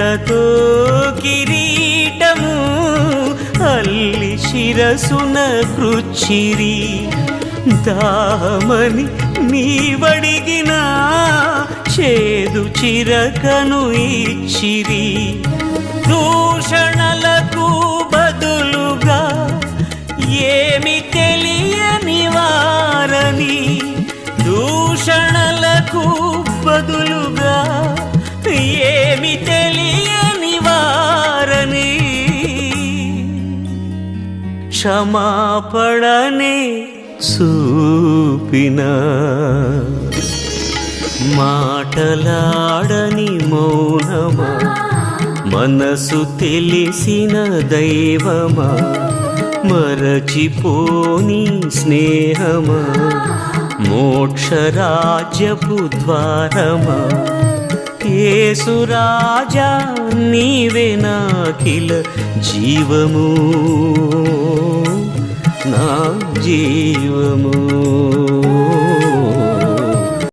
కరుణతో కిరీటము అల్లి శిరసున కృచ్చిరి. దామని నీవడిగిన చేదు చిరకను ఇచ్చిరి. దూషణలకు బదులుగా ఏమి తెలియని వారని, దూషణలకు బదులుగా ఏమి తెలియని వారని క్షమాపణనే చూపిన. మాటలాడని మౌనమా, మనసు తెలిసిన దైవమా, మరచిపోని స్నేహమా, మోక్షరాజ్యపు ద్వారమా. యేసురాజా నీవే నాకిల జీవము, నా జీవము.